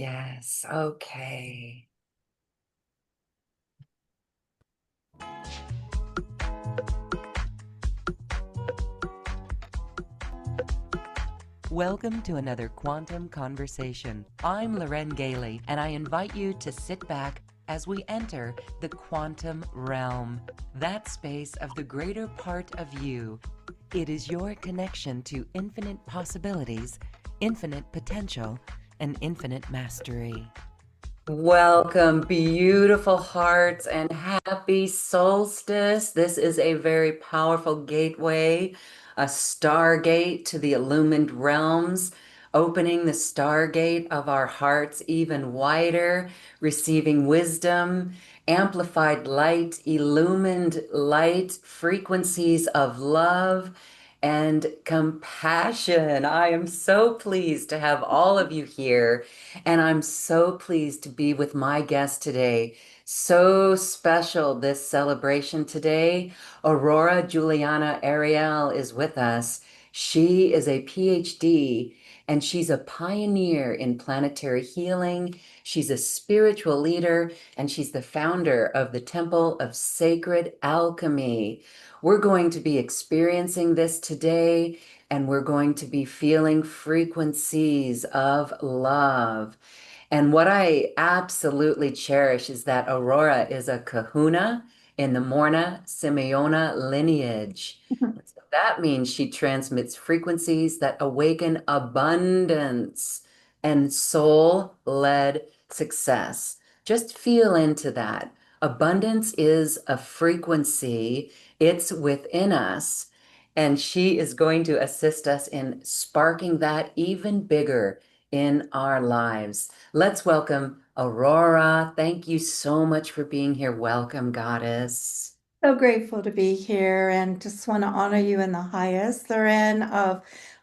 Yes. Okay. Welcome to another Quantum Conversation. I'm Loren Gailey, and I invite you to sit back as we enter the quantum realm, that space of the greater part of you. It is your connection to infinite possibilities, infinite potential, and infinite mastery. Welcome, beautiful hearts, and happy solstice. This is a very powerful gateway, a stargate to the illumined realms, opening the stargate of our hearts even wider, receiving wisdom, amplified light, illumined light, frequencies of love and compassion. I am so pleased to have all of you here. And I'm so pleased to be with my guest today. So special, this celebration today. Aurora Juliana Ariel is with us. She is a PhD and she's a pioneer in planetary healing. She's a spiritual leader and she's the founder of the Temple of Sacred Alchemy. We're going to be experiencing this today and we're going to be feeling frequencies of love. And what I absolutely cherish is that Aurora is a kahuna in the Morna Simeona lineage. And so that means she transmits frequencies that awaken abundance and soul-led success. Just feel into that. Abundance is a frequency, it's within us. And she is going to assist us in sparking that even bigger in our lives. Let's welcome Aurora. Thank you so much for being here. Welcome, Goddess. So grateful to be here and just want to honor you in the highest, Loren, of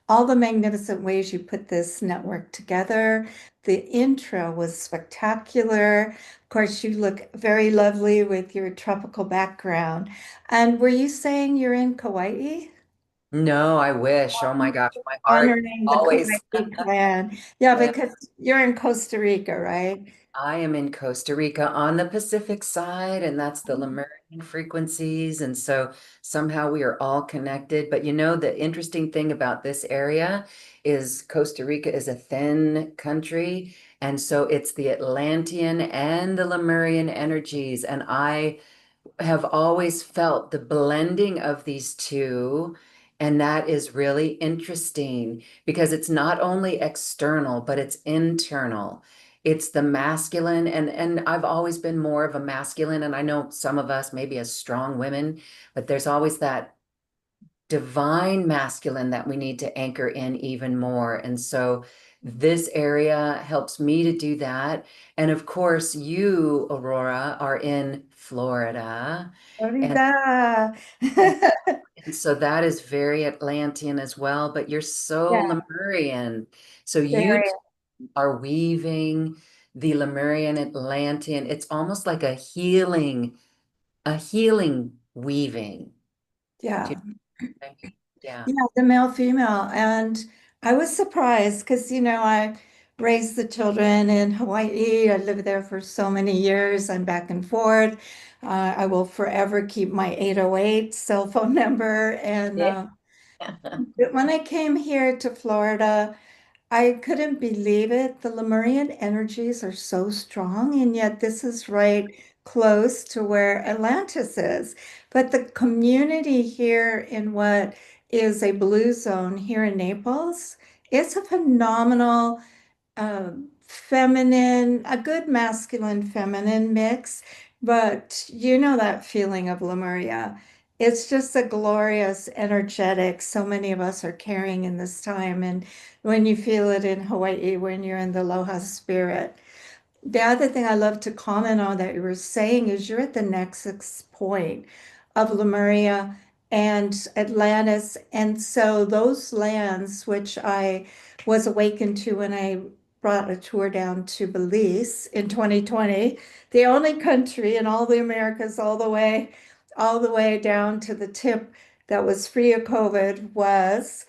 all the magnificent ways you put this network together. The intro was spectacular. Of course, you look very lovely with your tropical background. And were you saying you're in Kauai? No, I wish. Oh my gosh, my heart Honoring the always. Kauai clan. Yeah, Yeah. because you're in Costa Rica, right? I am in Costa Rica on the Pacific side, and that's the Lemurian frequencies. And so somehow we are all connected. But you know, the interesting thing about this area is Costa Rica is a thin country. And so it's the Atlantean and the Lemurian energies. And I have always felt the blending of these two. And that is really interesting because it's not only external, but it's internal. It's the masculine, and I've always been more of a masculine, and I know some of us maybe as strong women, but there's always that divine masculine that we need to anchor in even more. And so this area helps me to do that. And of course, you, Aurora, are in Florida. And, Florida. and, and so that is very Atlantean as well, but you're so Yeah, Lemurian. So you very. are weaving the Lemurian Atlantean. It's almost like a healing weaving. Do Yeah. you know what I mean? Yeah. Yeah, the male, female. And I was surprised because, I raised the children in Hawaii. I lived there for so many years. I'm back and forth. I will forever keep my 808 cell phone number. And Yeah. but when I came here to Florida, I couldn't believe it. The Lemurian energies are so strong, and yet this is right close to where Atlantis is. But the community here in what is a blue zone here in Naples, it's a phenomenal feminine, a good masculine feminine mix, but you know that feeling of Lemuria. It's just a glorious, energetic, so many of us are carrying in this time. And when you feel it in Hawaii, when you're in the Aloha spirit. The other thing I love to comment on that you were saying is you're at the nexus point of Lemuria and Atlantis. And so those lands, which I was awakened to when I brought a tour down to Belize in 2020, the only country in all the Americas, all the way down to the tip that was free of COVID was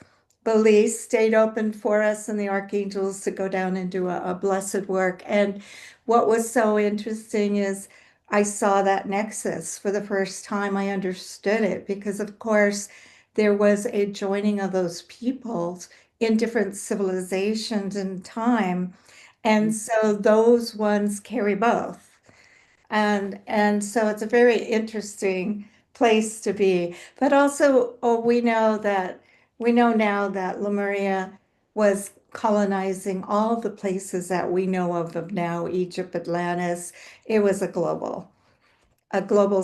Belize stayed open for us and the archangels to go down and do a blessed work. And what was so interesting is I saw that nexus for the first time. I understood it because, of course, there was a joining of those peoples in different civilizations and time. And so those ones carry both. And so it's a very interesting place to be. But also, oh, we know now that Lemuria was colonizing all of the places that we know of now, Egypt, Atlantis. It was a global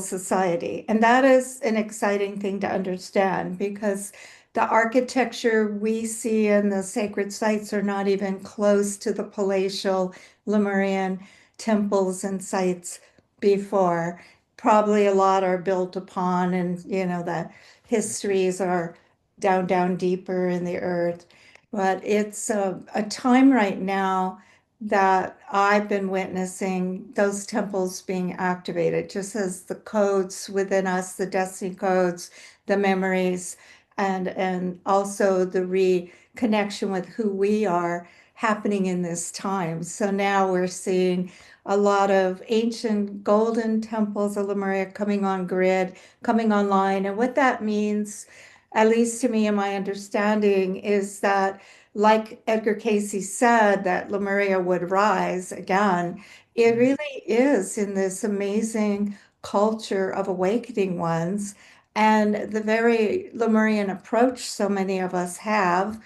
society. And that is an exciting thing to understand because the architecture we see in the sacred sites are not even close to the palatial Lemurian temples and sites before. Probably a lot are built upon, and the histories are down deeper in the earth. But it's a time right now that I've been witnessing those temples being activated, just as the codes within us, the destiny codes, the memories, and also the reconnection with who we are happening in this time. So now we're seeing a lot of ancient golden temples of Lemuria coming on grid, coming online. And what that means, at least to me and my understanding, is that like Edgar Casey said, that Lemuria would rise again. It really is in this amazing culture of awakening ones. And the very Lemurian approach so many of us have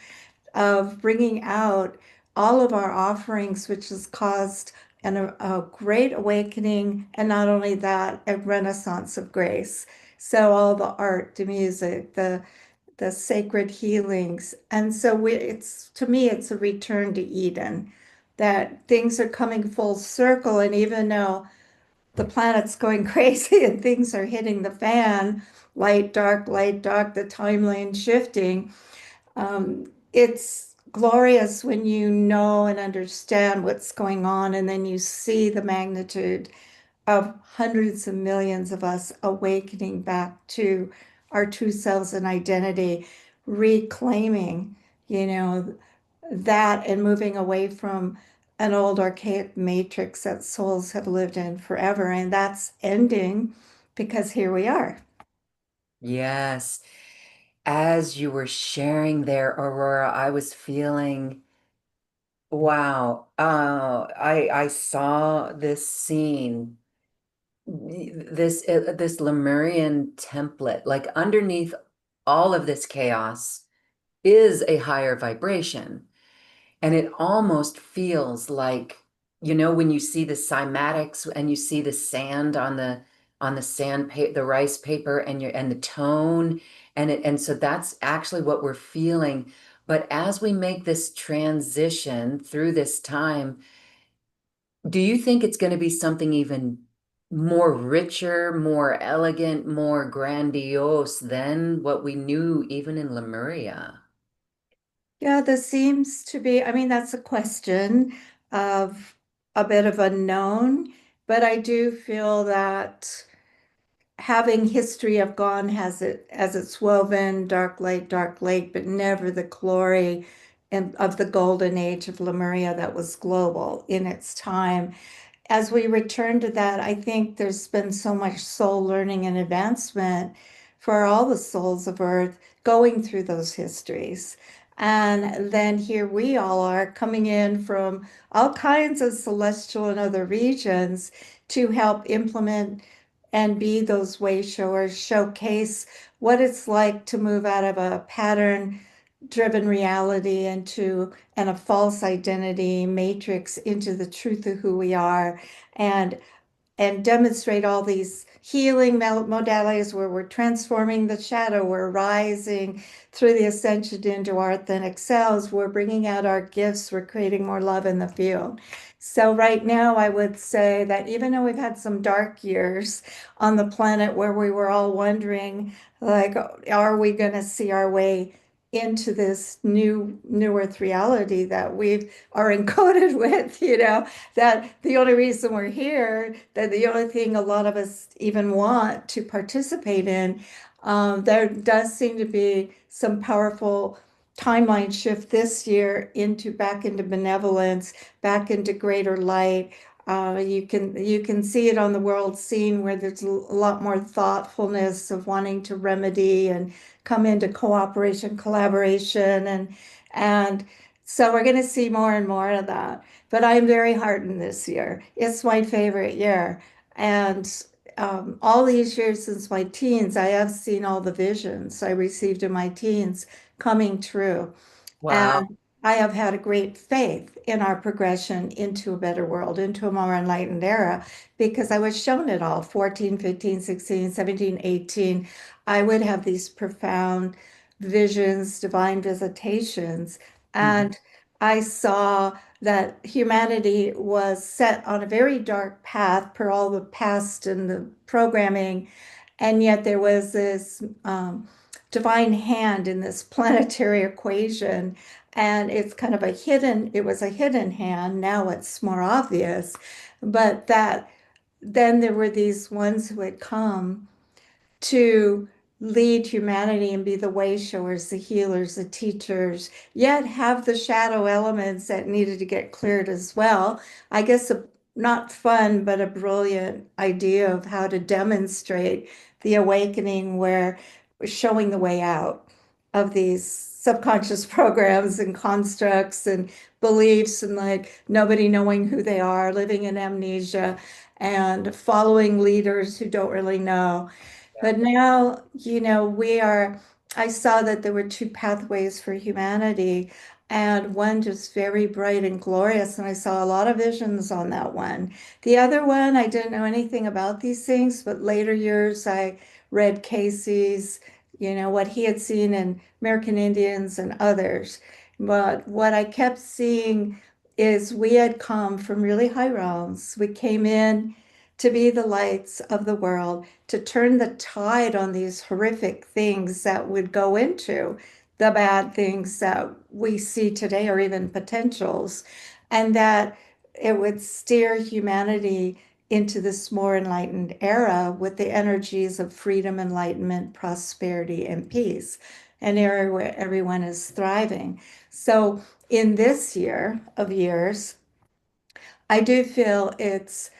of bringing out all of our offerings, which has caused a great awakening. And not only that, a renaissance of grace. So all the art, the music, the sacred healings. And so it's to me, it's a return to Eden, that things are coming full circle. And even though the planet's going crazy and things are hitting the fan, light, dark, the timeline shifting, it's glorious when you know and understand what's going on, and then you see the magnitude of hundreds of millions of us awakening back to our true selves and identity, reclaiming, you know, that and moving away from an old archaic matrix that souls have lived in forever. And that's ending because here we are. Yes. As you were sharing there, Aurora, I was feeling, wow. I saw this scene, this Lemurian template, like underneath all of this chaos is a higher vibration. And it almost feels like, when you see the cymatics and you see the sand on the the rice paper and the tone and so that's actually what we're feeling. But as we make this transition through this time, do you think it's going to be something even more richer, more elegant, more grandiose than what we knew even in Lemuria? Yeah, there seems to be, I mean, that's a question of a bit of unknown, but I do feel that having history of gone has it as it's woven, dark lake, but never the glory of the golden age of Lemuria that was global in its time. As we return to that, I think there's been so much soul learning and advancement for all the souls of Earth going through those histories. And then here we all are coming in from all kinds of celestial and other regions to help implement and be those way showers, showcase what it's like to move out of a pattern driven reality into and a false identity matrix into the truth of who we are, and demonstrate all these healing modalities where we're transforming the shadow, we're rising through the ascension into our authentic selves, we're bringing out our gifts, we're creating more love in the field. So right now, I would say that even though we've had some dark years on the planet where we were all wondering, like, are we going to see our way into this new earth reality that we are encoded with, that the only reason we're here, that the only thing a lot of us even want to participate in, there does seem to be some powerful timeline shift this year into back into benevolence, back into greater light. You can see it on the world scene where there's a lot more thoughtfulness of wanting to remedy and come into cooperation, collaboration, and so we're going to see more and more of that. But I'm very heartened this year. It's my favorite year, and all these years since my teens, I have seen all the visions I received in my teens coming true. Wow. And I have had a great faith in our progression into a better world, into a more enlightened era, because I was shown it all 14, 15, 16, 17, 18. I would have these profound visions, divine visitations. Mhm. And I saw that humanity was set on a very dark path per all the past and the programming. And yet there was this divine hand in this planetary equation. And it's kind of it was a hidden hand. Now it's more obvious. But that then there were these ones who had come to lead humanity and be the way showers, the healers, the teachers, yet have the shadow elements that needed to get cleared as well. I guess not fun, but a brilliant idea of how to demonstrate the awakening where we're showing the way out of these subconscious programs and constructs and beliefs and like nobody knowing who they are, living in amnesia and following leaders who don't really know. But now, I saw that there were two pathways for humanity, and one just very bright and glorious. And I saw a lot of visions on that one. The other one, I didn't know anything about these things, but later years I read Casey's, what he had seen in American Indians and others. But what I kept seeing is we had come from really high realms. We came in to be the lights of the world, to turn the tide on these horrific things that would go into the bad things that we see today, or even potentials, and that it would steer humanity into this more enlightened era with the energies of freedom, enlightenment, prosperity, and peace, an era where everyone is thriving. So, in this year of years, I do feel it's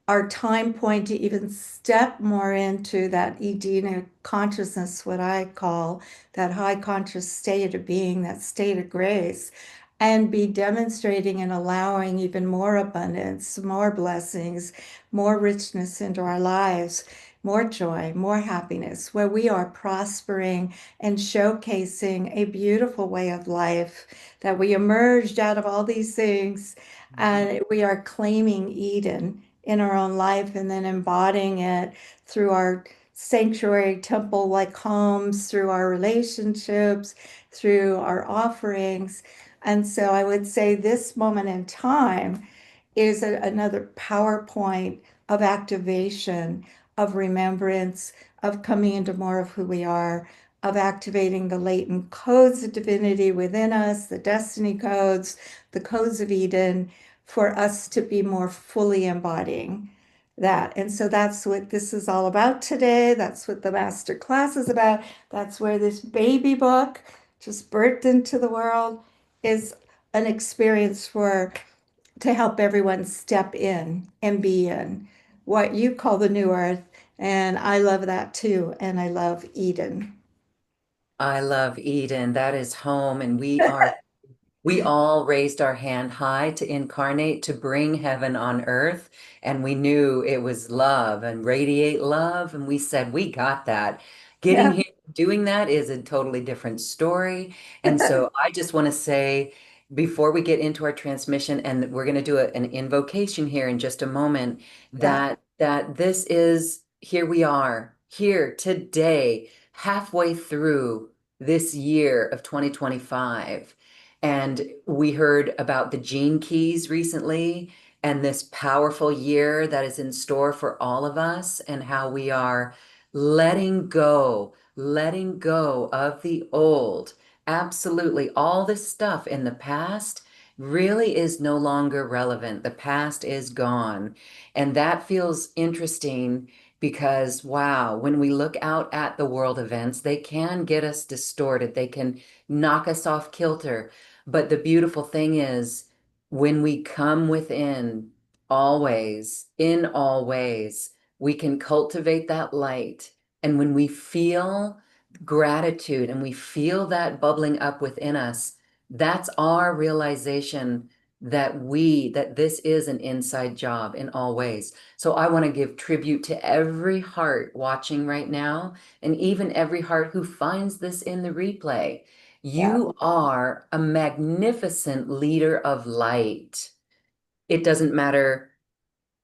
our time point to even step more into that Edenic consciousness, what I call that high conscious state of being, that state of grace, and be demonstrating and allowing even more abundance, more blessings, more richness into our lives, more joy, more happiness, where we are prospering and showcasing a beautiful way of life, that we emerged out of all these things and we are claiming Eden in our own life and then embodying it through our sanctuary temple like homes, through our relationships, through our offerings. And so I would say this moment in time is another PowerPoint of activation, of remembrance, of coming into more of who we are, of activating the latent codes of divinity within us, the destiny codes, the codes of Eden, for us to be more fully embodying that. And so that's what this is all about today. That's what the master class is about. That's where this baby book, just birthed into the world, is an experience for to help everyone step in and be in what you call the new earth. And I love that too. And I love Eden. I love Eden. That is home, and we all raised our hand high to incarnate, to bring heaven on earth. And we knew it was love and radiate love. And we said, we got that. Getting Yeah. here, doing that is a totally different story. And so I just want to say, before we get into our transmission, and we're going to do an invocation here in just a moment, Yeah. that this is, here we are, here today, halfway through this year of 2025. And we heard about the gene keys recently and this powerful year that is in store for all of us, and how we are letting go of the old. Absolutely. All this stuff in the past really is no longer relevant. The past is gone. And that feels interesting because wow, when we look out at the world events, they can get us distorted. They can knock us off kilter. But the beautiful thing is when we come within always, in all ways, we can cultivate that light. And when we feel gratitude and we feel that bubbling up within us, that's our realization that this is an inside job in all ways. So I want to give tribute to every heart watching right now, and even every heart who finds this in the replay. Yeah. You are a magnificent leader of light. It doesn't matter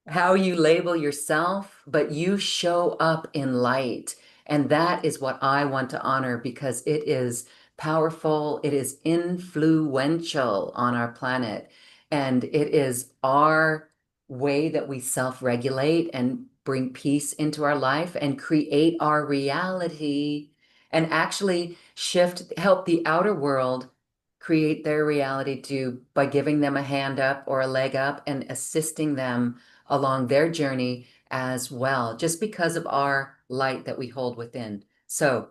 how you label yourself, but you show up in light. And that is what I want to honor because it is powerful, it is influential on our planet, and it is our way that we self-regulate and bring peace into our life and create our reality and actually help the outer world create their reality too by giving them a hand up or a leg up and assisting them along their journey as well, just because of our light that we hold within. So,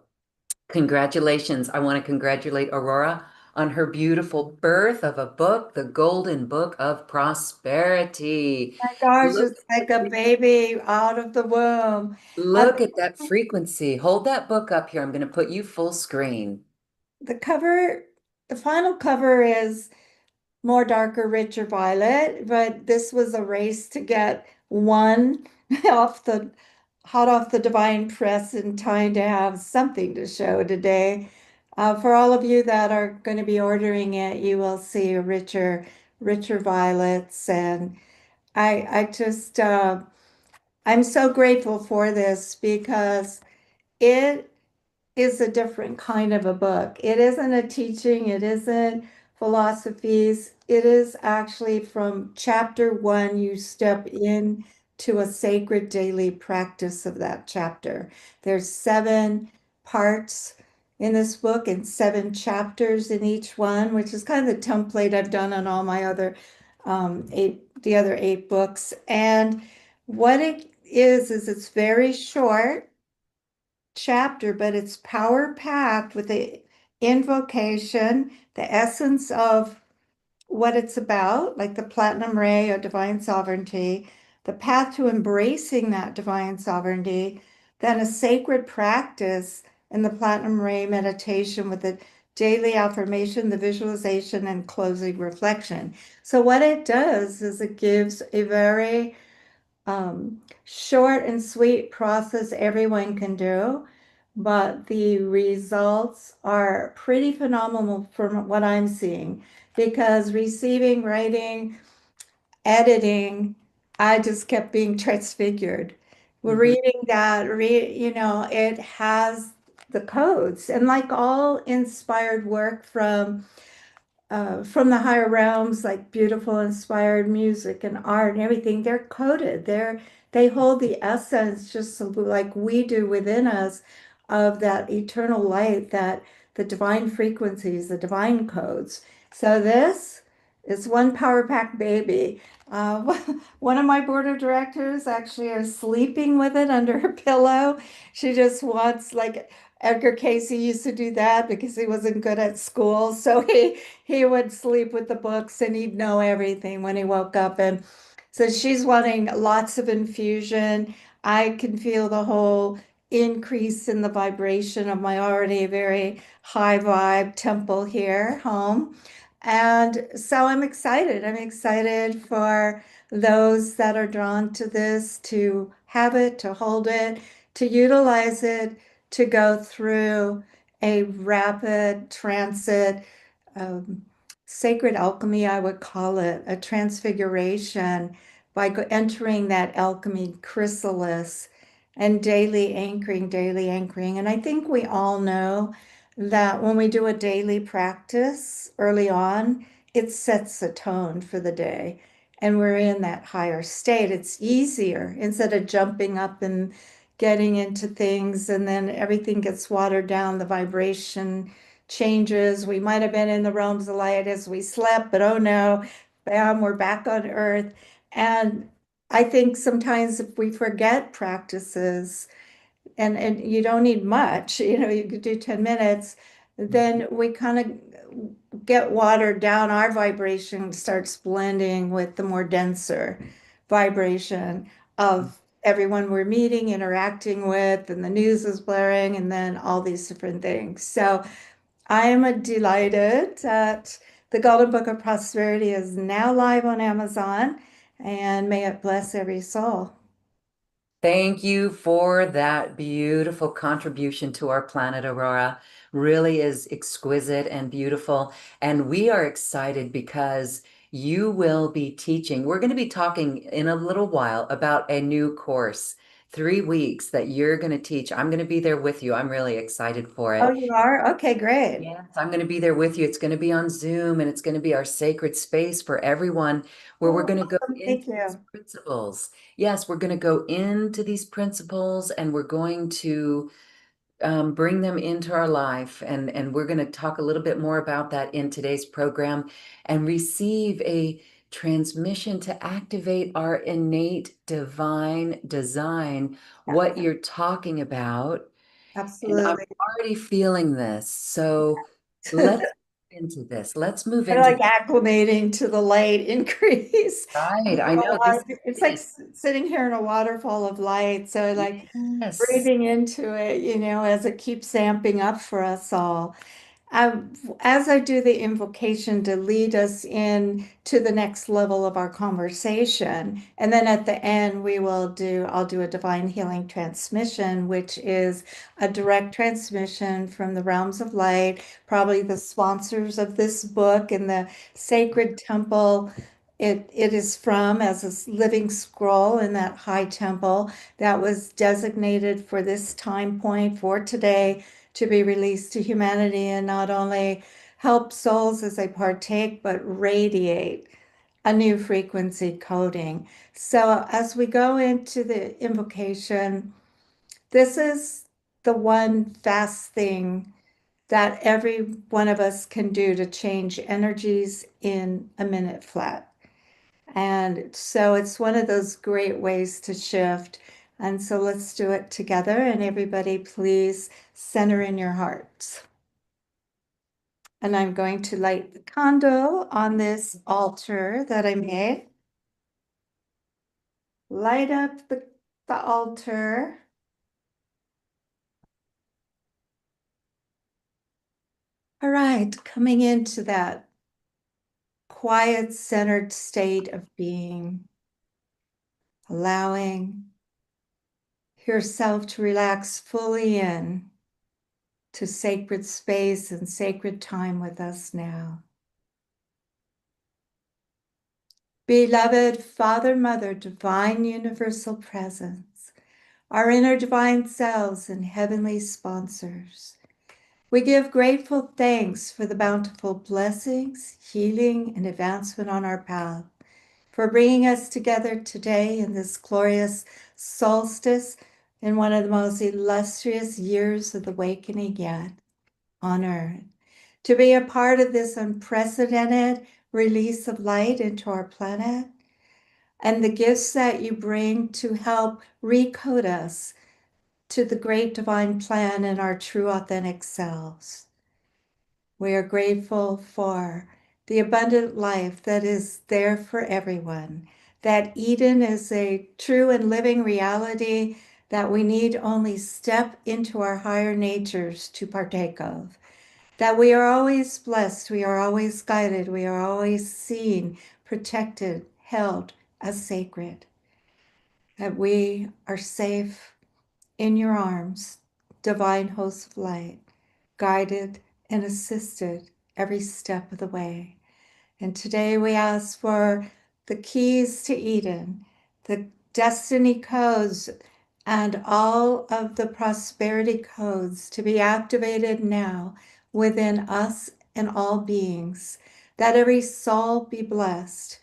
congratulations. I want to congratulate Aurora on her beautiful birth of a book, The Golden Book of Prosperity. My gosh, Look, it's like a baby out of the womb. Uh, look at that frequency. Hold that book up here. I'm going to put you full screen. the cover, the final cover is more darker, richer violet, but this was a race to get one off the hot off the divine press in time to have something to show today. For all of you that are going to be ordering it, you will see richer violets, and I just I'm so grateful for this because it is a different kind of a book. It isn't a teaching, it isn't philosophies. It is actually from chapter one, you step in to a sacred daily practice of that chapter. There's seven parts in this book and seven chapters in each one, which is kind of the template I've done on all my other the other eight books. And what it is it's very short chapter, but it's power packed with the invocation, the essence of what it's about, like the platinum ray of divine sovereignty, the path to embracing that divine sovereignty, then a sacred practice in the platinum ray meditation with the daily affirmation, the visualization, and closing reflection. So, what it does is it gives a very short and sweet process everyone can do, but the results are pretty phenomenal from what I'm seeing because receiving, writing, editing, I just kept being transfigured. We're Mhm. reading that, it has the codes and like all inspired work from the higher realms, like beautiful, inspired music and art and everything, they're coded. They hold the essence just so, like we do within us of that eternal light, that the divine frequencies, the divine codes. So this is one power pack baby. Uh, one of my board of directors actually is sleeping with it under her pillow. She just wants like Edgar Casey used to do that because he wasn't good at school. So he would sleep with the books and he'd know everything when he woke up. And so she's wanting lots of infusion. I can feel the whole increase in the vibration of my already very high vibe temple here home. And so I'm excited. I'm excited for those that are drawn to this to have it, to hold it, to utilize it, to go through a rapid transit um, sacred alchemy, I would call it, a transfiguration by entering that alchemy chrysalis and daily anchoring, daily anchoring. And I think we all know that when we do a daily practice early on, it sets the tone for the day. And we're in that higher state. It's easier instead of jumping up and getting into things and then everything gets watered down, the vibration changes. We might have been in the realms of light as we slept, but oh no, bam, we're back on earth. And I think sometimes if we forget practices, and you don't need much, you could do 10 minutes, then we kind of get watered down. Our vibration starts blending with the more denser vibration of everyone we're meeting, interacting with, and the news is blaring, and then all these different things. So I am delighted that the Golden Book of Prosperity is now live on Amazon, and may it bless every soul. Thank you for that beautiful contribution to our planet, Aurora. Really is exquisite and beautiful. And we are excited because you will be teaching. We're going to be talking in a little while about a new course, 3 weeks that you're going to teach. I'm going to be there with you. I'm really excited for Oh, it. you are? Okay, great. Yes, I'm going to be there with you. It's going to be on Zoom and it's going to be our sacred space for everyone where we're Oh, going to go awesome. into Thank these you. principles. Yes, we're going to go into these principles and we're going to bring them into our life. And we're going to talk a little bit more about that in today's program and receive a transmission to activate our innate divine design, what you're talking about. And I'm Absolutely. already feeling this. So let's move into this. Let's move I into like acclimating to the light increase. right. I know this is It's like it. sitting here in a waterfall of light. So like Yes. breathing into it, as it keeps amping up for us all. As I do the invocation to lead us in to the next level of our conversation, and then at the end I'll do a divine healing transmission, which is a direct transmission from the realms of light, probably the sponsors of this book and the sacred temple. It is from as a living scroll in that high temple that was designated for this time point for today to be released to humanity and not only help souls as they partake, but radiate a new frequency coding. So as we go into the invocation, this is the one fast thing that every one of us can do to change energies in a minute flat. And so it's one of those great ways to shift. And so let's do it together. And everybody, please center in your hearts. And I'm going to light the candle on this altar that I made. Light up the altar. All right, coming into that quiet, centered state of being, allowing yourself to relax fully in to sacred space and sacred time with us now. Beloved Father, Mother, Divine Universal Presence, our inner divine selves and heavenly sponsors, we give grateful thanks for the bountiful blessings, healing, and advancement on our path, for bringing us together today in this glorious solstice in one of the most illustrious years of awakening yet on earth. To be a part of this unprecedented release of light into our planet and the gifts that you bring to help recode us to the great divine plan and our true authentic selves. We are grateful for the abundant life that is there for everyone, that Eden is a true and living reality that we need only step into our higher natures to partake of, that we are always blessed, we are always guided, we are always seen, protected, held as sacred, that we are safe in your arms, divine host of light, guided and assisted every step of the way. And today we ask for the keys to Eden, the destiny codes, and all of the prosperity codes to be activated now within us and all beings, that every soul be blessed,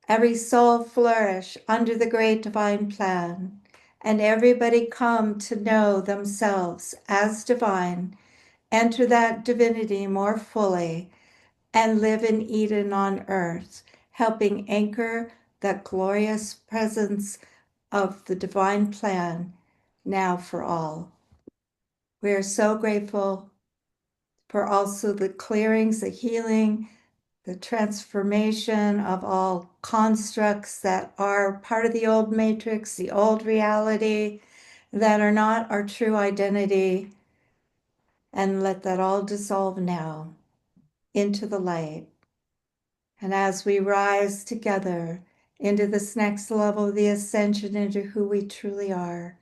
every soul flourish under the great divine plan, and everybody come to know themselves as divine, enter that divinity more fully, and live in Eden on earth, helping anchor that glorious presence of the divine plan now for all. We are so grateful for also the clearings, the healing, the transformation of all constructs that are part of the old matrix, the old reality, that are not our true identity, and let that all dissolve now into the light. And as we rise together into this next level of the ascension into who we truly are,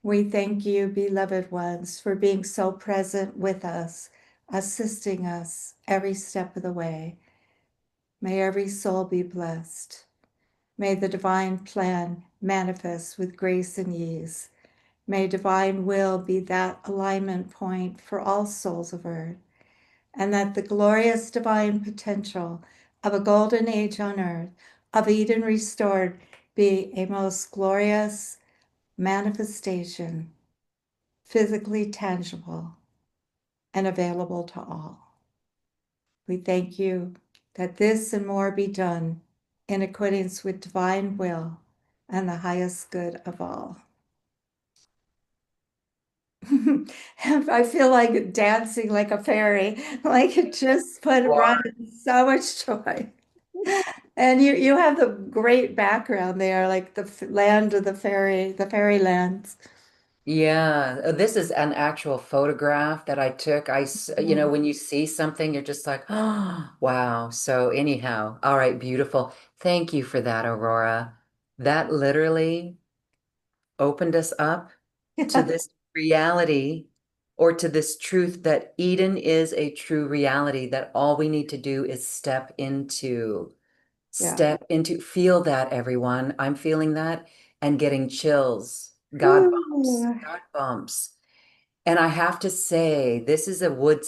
we thank you, beloved ones, for being so present with us, assisting us every step of the way. May every soul be blessed. May the divine plan manifest with grace and ease. May divine will be that alignment point for all souls of earth, and that the glorious divine potential of a golden age on earth, of Eden restored, be a most glorious manifestation, physically tangible and available to all. We thank you that this and more be done in accordance with divine will and the highest good of all. I feel like dancing like a fairy, like it just brought in so much joy. And you have the great background there, like the land of the fairylands. Yeah, this is an actual photograph that I took. When you see something, you're just like, oh, wow. So anyhow, all right, beautiful. Thank you for that, Aurora. That literally opened us up to Yeah, this reality or to this truth that Eden is a true reality that all we need to do is yeah. feel that, everyone. I'm feeling that and getting chills, Ooh, God bumps. And I have to say, this is a wood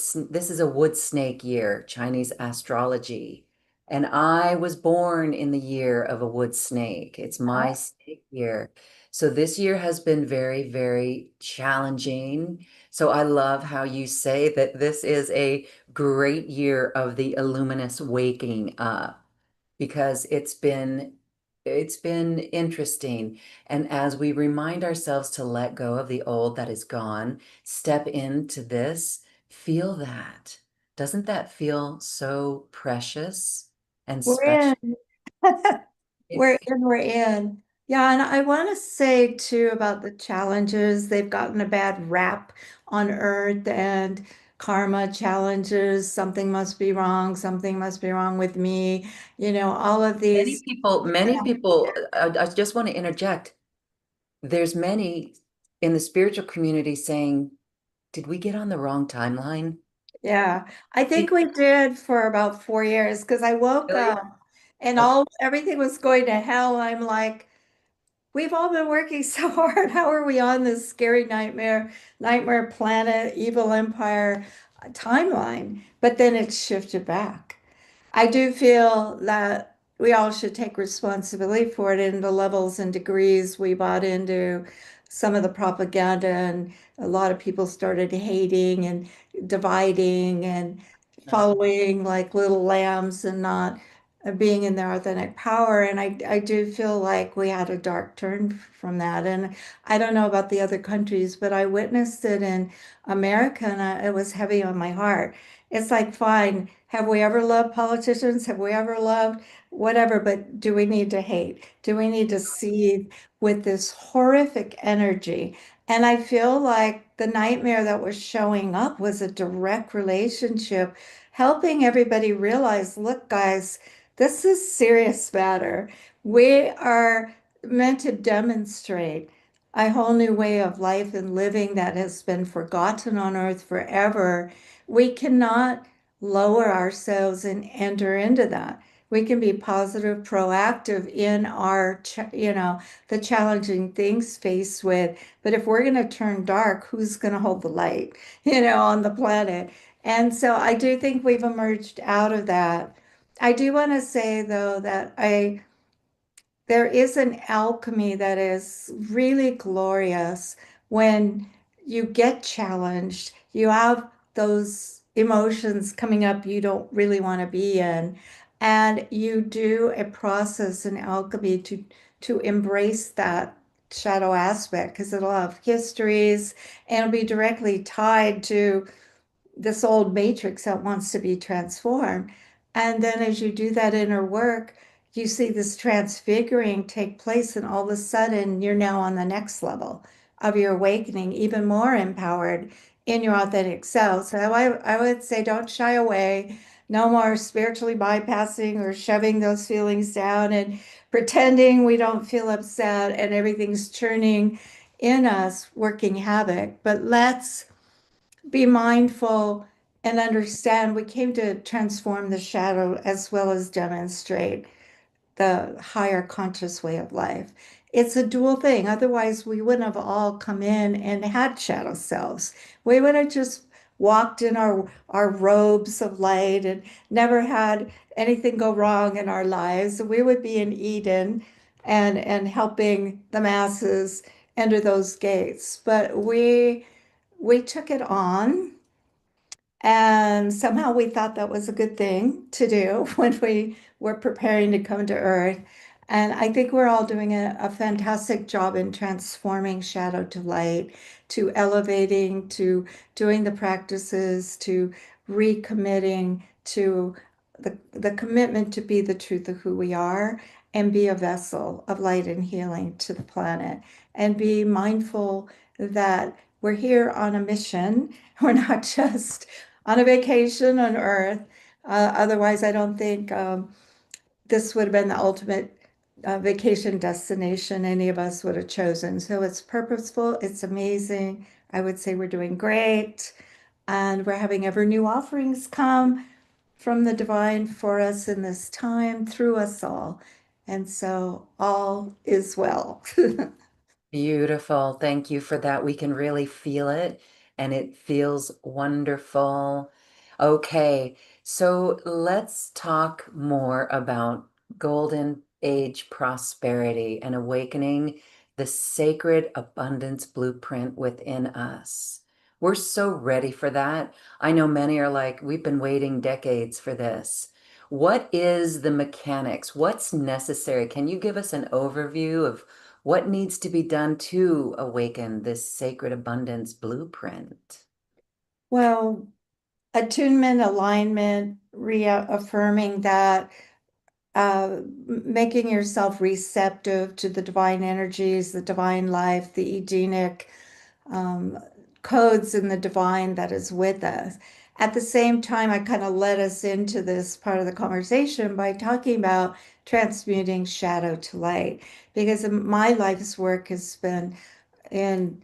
snake year, Chinese astrology. And I was born in the year of a wood snake. It's my snake year. So this year has been very, very challenging. So I love how you say that this is a great year of the illuminous waking up because it's been interesting. And as we remind ourselves to let go of the old that is gone, step into this, feel that. Doesn't that feel so precious and we're special? in. It feels We're in. Yeah, and I want to say too about the challenges. They've gotten a bad rap on Earth and karma challenges. Something must be wrong with me. All of these. many people, I just want to interject. There's many in the spiritual community saying, did we get on the wrong timeline? Yeah, I think It we did for about 4 years because I woke really? up and Okay. everything was going to hell. I'm like, we've all been working so hard. How are we on this scary nightmare planet, evil empire timeline? But then it's shifted back. I do feel that we all should take responsibility for it in the levels and degrees we bought into some of the propaganda, and a lot of people started hating and dividing and following like little lambs and not being in their authentic power. And I do feel like we had a dark turn from that. And I don't know about the other countries, but I witnessed it in America, and it was heavy on my heart. It's like, fine, have we ever loved politicians? Have we ever loved whatever? But do we need to hate? Do we need to seethe with this horrific energy? And I feel like the nightmare that was showing up was a direct relationship, helping everybody realize, look, guys, this is serious matter. We are meant to demonstrate a whole new way of life and living that has been forgotten on earth forever. We cannot lower ourselves and enter into that. We can be positive, proactive in the challenging things faced with. But if we're going to turn dark, who's going to hold the light, on the planet? And so I do think we've emerged out of that. I do want to say though that there is an alchemy that is really glorious when you get challenged. You have those emotions coming up you don't really want to be in. And you do a process in alchemy to embrace that shadow aspect because it'll have histories and it'll be directly tied to this old matrix that wants to be transformed. And then as you do that inner work, you see this transfiguring take place, and all of a sudden you're now on the next level of your awakening, even more empowered in your authentic self. So I would say don't shy away. No more spiritually bypassing or shoving those feelings down and pretending we don't feel upset and everything's churning in us, working havoc. But let's be mindful and understand we came to transform the shadow as well as demonstrate the higher conscious way of life. It's a dual thing. Otherwise, we wouldn't have all come in and had shadow selves. We would have just walked in our robes of light and never had anything go wrong in our lives. We would be in Eden and helping the masses enter those gates. But we took it on and somehow we thought that was a good thing to do when we were preparing to come to Earth. And I think we're all doing a fantastic job in transforming shadow to light, to elevating, to doing the practices, to recommitting to the commitment to be the truth of who we are and be a vessel of light and healing to the planet. And be mindful that we're here on a mission. We're not just on a vacation on Earth. Otherwise, I don't think this would have been the ultimate vacation destination any of us would have chosen. So it's purposeful, it's amazing. I would say we're doing great, and we're having ever new offerings come from the divine for us in this time through us all. And so all is well. Beautiful. Thank you for that. We can really feel it and it feels wonderful. Okay, so let's talk more about golden age prosperity and awakening the sacred abundance blueprint within us. We're so ready for that. I know many are like, we've been waiting decades for this. What is the mechanics? What's necessary? Can you give us an overview of what needs to be done to awaken this sacred abundance blueprint? Well, attunement, alignment, reaffirming that making yourself receptive to the divine energies, the divine life, the Edenic um, codes in the divine that is with us. At the same time, I kind of led us into this part of the conversation by talking about transmuting shadow to light, because my life's work has been in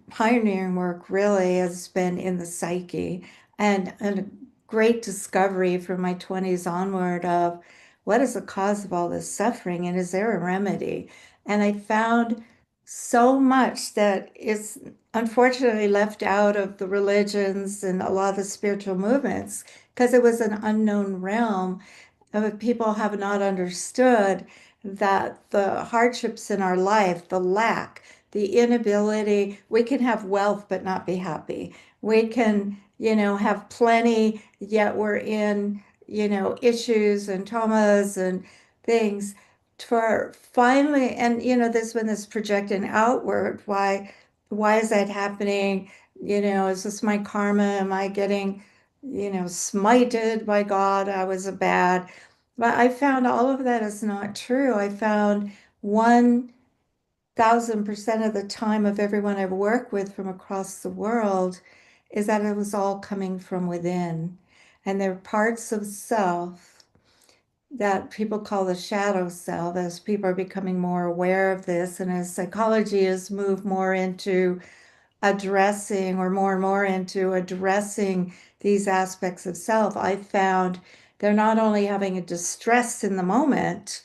pioneering work really has been in the psyche, and a great discovery from my 20s onward of what is the cause of all this suffering and is there a remedy? And I found so much that is unfortunately left out of the religions and a lot of the spiritual movements because it was an unknown realm. People have not understood that the hardships in our life, the lack, the inability, we can have wealth but not be happy. We can, have plenty, yet we're in, issues and traumas and things for finally, and there's been this projecting outward. Why is that happening? Is this my karma? Am I getting, smited by God? I was a bad. But I found all of that is not true. I found 1,000% of the time of everyone I've worked with from across the world is that it was all coming from within. And there are parts of self that people call the shadow self as people are becoming more aware of this. And as psychology has moved more into addressing or more and more into addressing these aspects of self, I found they're not only having a distress in the moment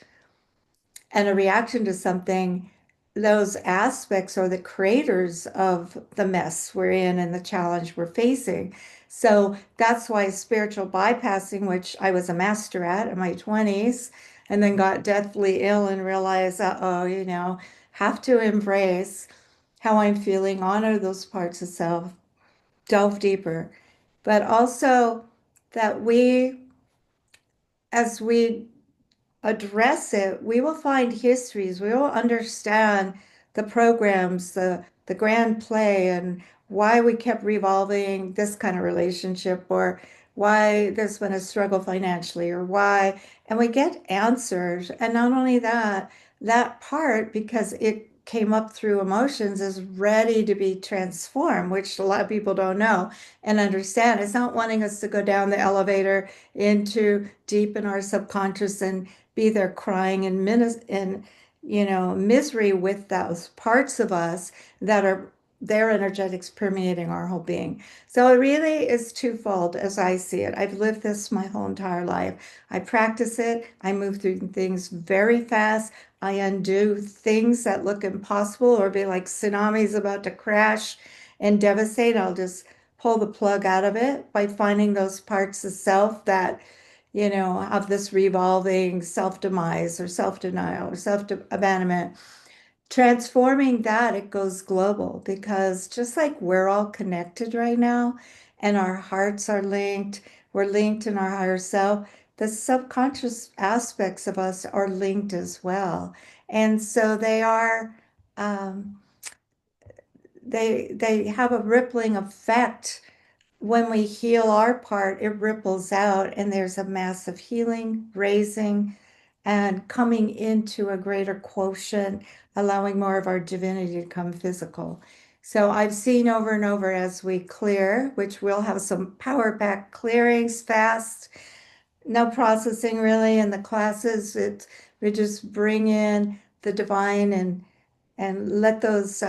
and a reaction to something, those aspects are the creators of the mess we're in and the challenge we're facing. So that's why spiritual bypassing, which I was a master at in my 20s, and then got deathly ill and realized, oh, have to embrace how I'm feeling, honor those parts of self, delve deeper, but also that we as we address it, we will find histories. We will understand the programs, the grand play, and why we kept revolving this kind of relationship, or why there's been a struggle financially, or why, and we get answers. And not only that, that part, because it came up through emotions, is ready to be transformed, which a lot of people don't know and understand. It's not wanting us to go down the elevator into deep in our subconscious and be there crying in misery with those parts of us that are their energetics permeating our whole being. So it really is twofold as I see it. I've lived this my whole entire life. I practice it. I move through things very fast. I undo things that look impossible or be like tsunamis about to crash and devastate. I'll just pull the plug out of it by finding those parts of self that of this revolving self-demise or self-denial or self-abandonment. Transforming that, it goes global because just like we're all connected right now and our hearts are linked, we're linked in our higher self, the subconscious aspects of us are linked as well. And so um, they have a rippling effect. When we heal our part, it ripples out, and there's a massive healing, raising, and coming into a greater quotient, allowing more of our divinity to come physical. So I've seen over and over as we clear, which we'll have some power back clearings fast, no processing really in the classes. We just bring in the divine and let those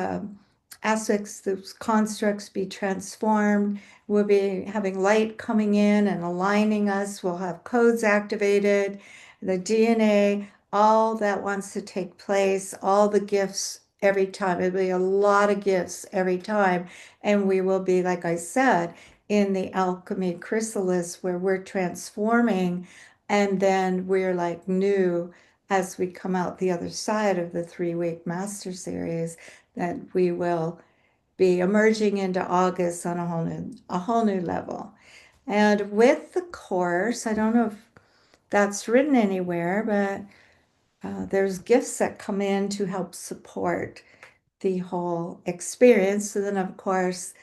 aspects, those constructs be transformed. We'll be having light coming in and aligning us. We'll have codes activated, the DNA, all that wants to take place, all the gifts every time. It'll be a lot of gifts every time. And we will be, like I said, in the alchemy chrysalis where we're transforming and then we're like new as we come out the other side of the 3-week master series, that we will be emerging into August on a whole new level. And with the course, I don't know if that's written anywhere, but there's gifts that come in to help support the whole experience. So then, of course,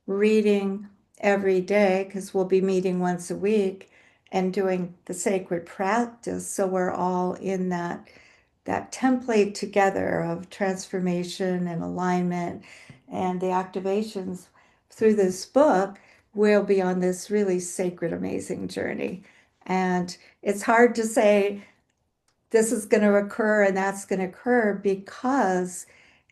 reading every day because we'll be meeting once a week and doing the sacred practice. So we're all in that template together of transformation and alignment and the activations through this book. We'll be on this really sacred, amazing journey. And it's hard to say this is going to occur and that's going to occur because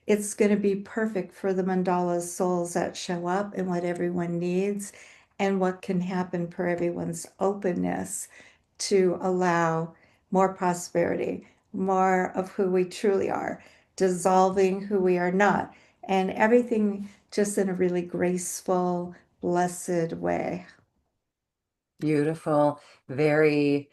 it's going to be perfect for the mandala souls that show up and what everyone needs and what can happen for everyone's openness to allow more prosperity, more of who we truly are, dissolving who we are not, and everything just in a really graceful, blessed way. Beautiful. Very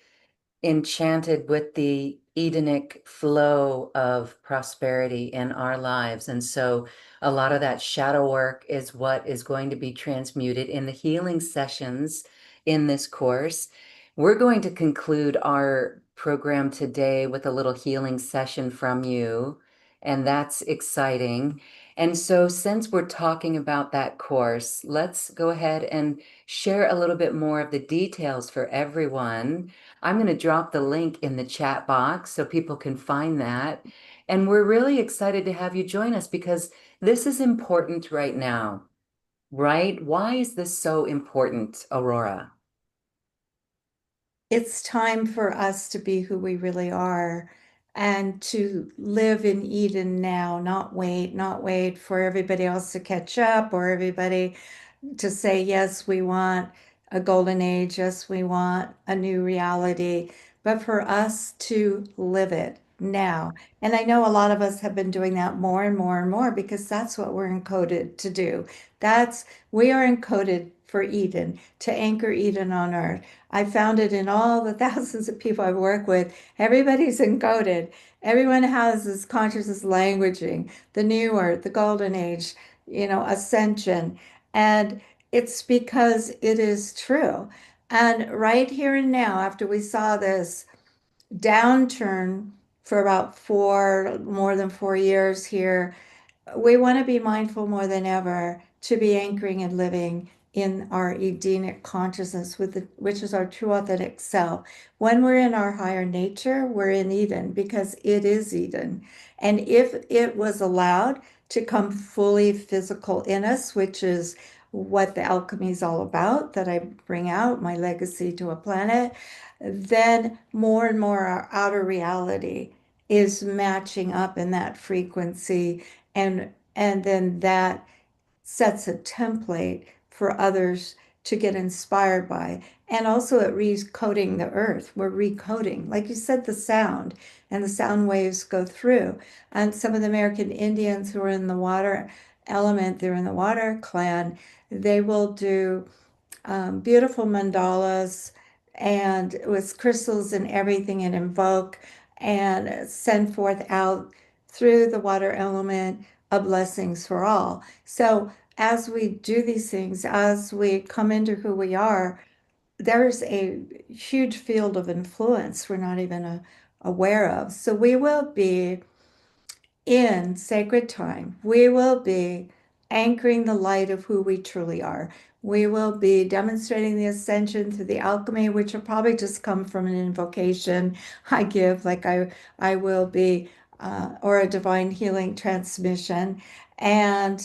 enchanted with the Edenic flow of prosperity in our lives. And so a lot of that shadow work is what is going to be transmuted in the healing sessions in this course. We're going to conclude our program today with a little healing session from you, and that's exciting. And so since we're talking about that course, let's go ahead and share a little bit more of the details for everyone. I'm going to drop the link in the chat box so people can find that. And we're really excited to have you join us because this is important right now, right? Why is this so important, Aurora? It's time for us to be who we really are and to live in Eden now, not wait for everybody else to catch up or everybody to say, yes, we want a golden age, yes, we want a new reality, but for us to live it now. And I know a lot of us have been doing that more and more and more because that's what we're encoded to do. That's, we are encoded for Eden, to anchor Eden on earth. I found it in all the thousands of people I've worked with. Everybody's encoded. Everyone has this consciousness languaging, the new earth, the golden age, ascension. And it's because it is true. And right here and now, after we saw this downturn for about more than 4 years here, we want to be mindful more than ever to be anchoring and living in our Edenic consciousness, which is our true authentic self. When we're in our higher nature, we're in Eden because it is Eden. And if it was allowed to come fully physical in us, which is what the alchemy is all about, that I bring out my legacy to a planet, then more and more our outer reality is matching up in that frequency, and then that sets a template for others to get inspired by. And also at recoding the earth, we're recoding, like you said, the sound and the sound waves go through. And some of the American Indians who are in the water element, they're in the water clan, they will do beautiful mandalas and with crystals and everything, and invoke and send forth out through the water element of blessings for all. So as we do these things, as we come into who we are, there's a huge field of influence we're not even aware of. So we will be in sacred time, we will be anchoring the light of who we truly are. We will be demonstrating the ascension through the alchemy, which will probably just come from an invocation I give, like I will be, or a divine healing transmission. And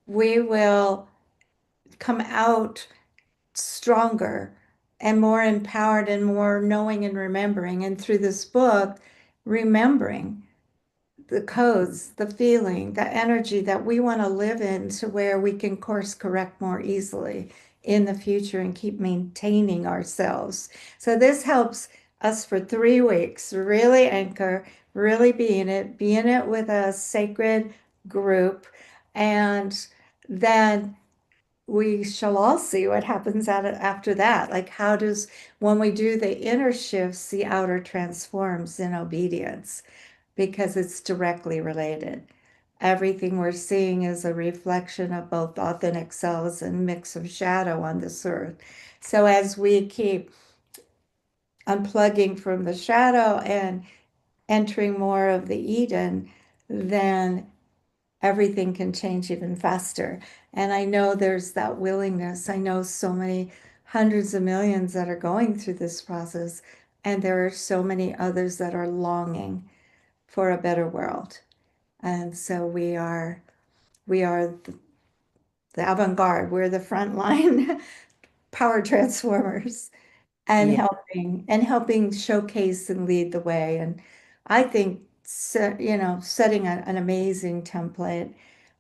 we will come out stronger and more empowered and more knowing and remembering. And through this book, remembering the codes, the feeling, the energy that we want to live in to where we can course correct more easily in the future and keep maintaining ourselves. So this helps us for 3 weeks, really anchor, really be in it with a sacred group, and then we shall all see what happens after that. Like, how does, when we do the inner shifts, the outer transforms in obedience, because it's directly related. Everything we're seeing is a reflection of both authentic selves and mix of shadow on this earth. So as we keep unplugging from the shadow and entering more of the Eden, then everything can change even faster. And I know there's that willingness. I know so many hundreds of millions that are going through this process, and there are so many others that are longing for a better world. And so we are the avant-garde. We're the frontline power transformers, and Yeah. helping showcase and lead the way. And I think setting an amazing template,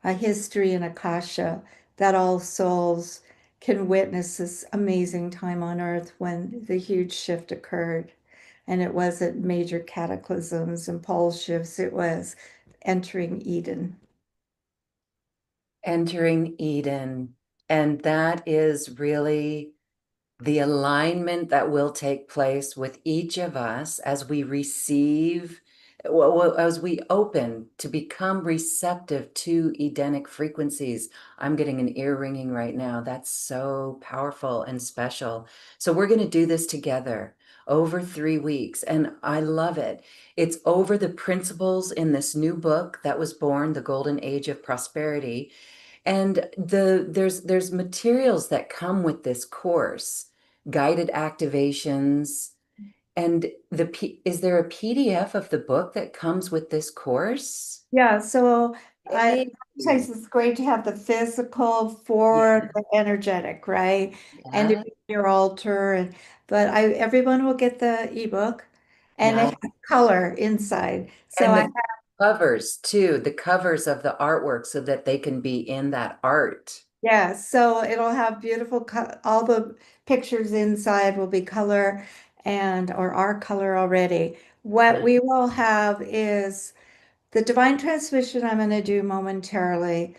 a history and akasha, that all souls can witness this amazing time on earth when the huge shift occurred. And it wasn't major cataclysms and pole shifts, it was entering Eden. Entering Eden. And that is really the alignment that will take place with each of us as we receive, as we open to become receptive to Edenic frequencies. I'm getting an ear ringing right now. That's so powerful and special. So we're going to do this together over 3 weeks, and I love it. It's over the principles in this new book that was born, The Golden Age of Prosperity. And there's materials that come with this course, guided activations, and is there a PDF of the book that comes with this course? Yeah, so I Yay. sometimes it's great to have the physical Yeah, for the energetic, right? And if yeah, your altar, and but I everyone will get the ebook, and it yeah. has color inside. So And I the covers too, the covers of the artwork so that they can be in that art. Yeah, so it'll have beautiful all the pictures inside will be color, and or are color already. What we will have is the divine transmission I'm going to do momentarily